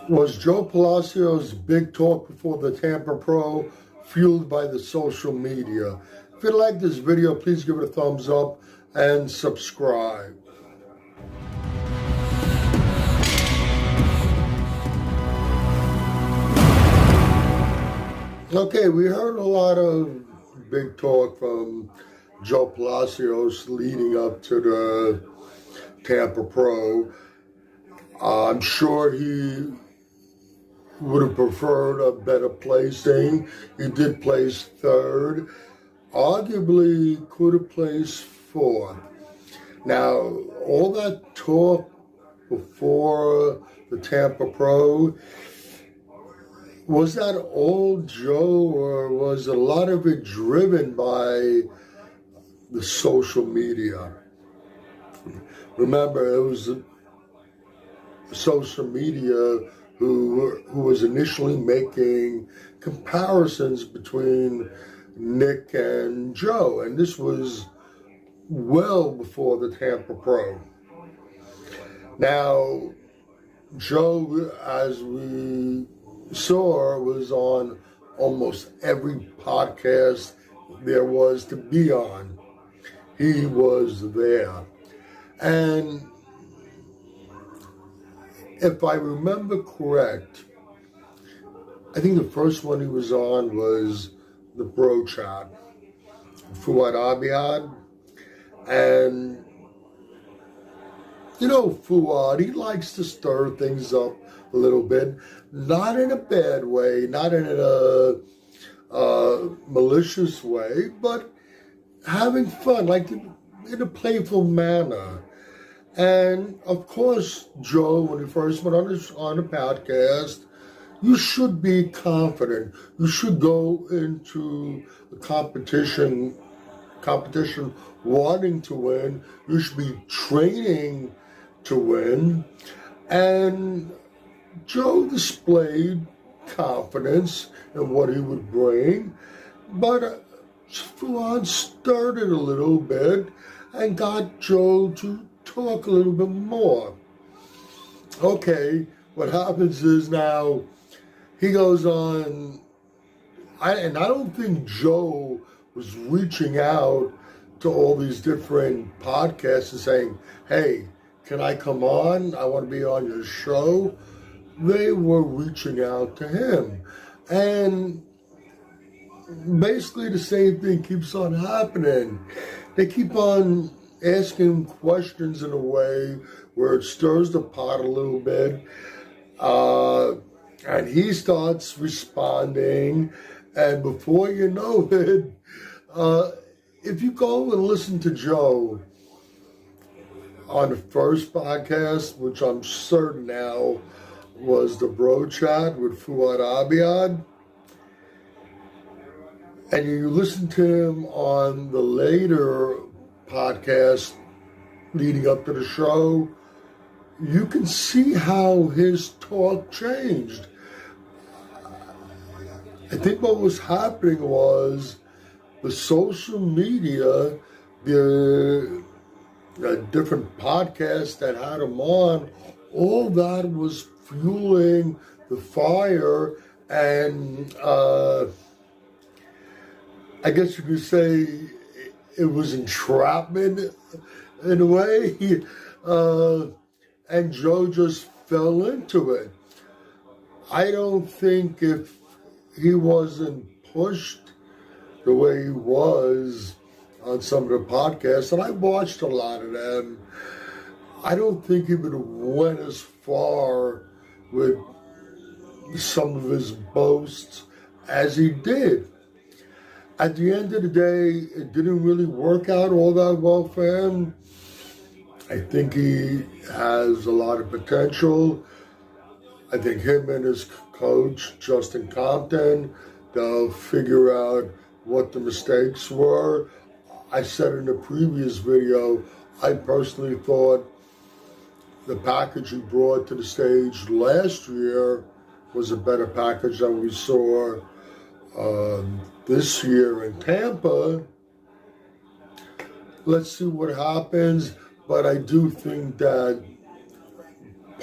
Was Jo Palacios' big talk before the Tampa Pro fueled by the social media? If you like this video, please give it a thumbs up and subscribe. Okay, we heard a lot of big talk from Jo Palacios leading up to the Tampa Pro. I'm sure he would have preferred a better placing. He did place third. Arguably could have placed fourth. Now, all that talk before the Tampa Pro, was that all Jo, or was a lot of it driven by the social media? Remember, it was social media who was initially making comparisons between Nick and Jo, and this was well before the Tampa Pro. Now, Jo, as we saw, was on almost every podcast there was to be on. He was there. And if I remember correct, I think the first one he was on was the Bro Chat, Fouad Abiad. And, you know, Fouad, he likes to stir things up a little bit, not in a bad way, not in a malicious way, but having fun, like in a playful manner. And of course, Jo, when he first went on the podcast, you should be confident. You should go into the competition wanting to win. You should be training to win. And Jo displayed confidence in what he would bring, but Fouad stirred it a little bit and got Jo to talk a little bit more. Okay, what happens is now he goes on, and I don't think Jo was reaching out to all these different podcasts and saying, hey, can I come on? I want to be on your show. They were reaching out to him. And basically the same thing keeps on happening. They keep on asking questions in a way where it stirs the pot a little bit. And he starts responding. And before you know it, if you go and listen to Jo on the first podcast, which I'm certain now was the Bro Chat with Fouad Abiad, and you listen to him on the later podcast leading up to the show, you can see how his talk changed. I think what was happening was the social media, the different podcasts that had him on, all that was fueling the fire, and I guess you could say it was entrapment in a way, and Jo just fell into it. I don't think if he wasn't pushed the way he was on some of the podcasts, and I watched a lot of them, I don't think he would have went as far with some of his boasts as he did. At the end of the day, it didn't really work out all that well for him. I think he has a lot of potential. I think him and his coach, Justin Compton, they'll figure out what the mistakes were. I said in the previous video, I personally thought the package he brought to the stage last year was a better package than we saw this year in Tampa. Let's see what happens, but I do think that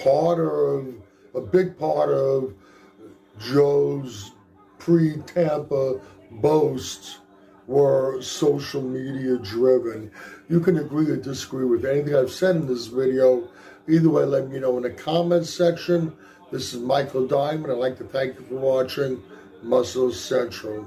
part of a big part of Joe's pre-Tampa boasts were social media driven. You can agree or disagree with anything I've said in this video. Either way, let me know in the comments section. This is Michael Diamond. I'd like to thank you for watching Muscle Central.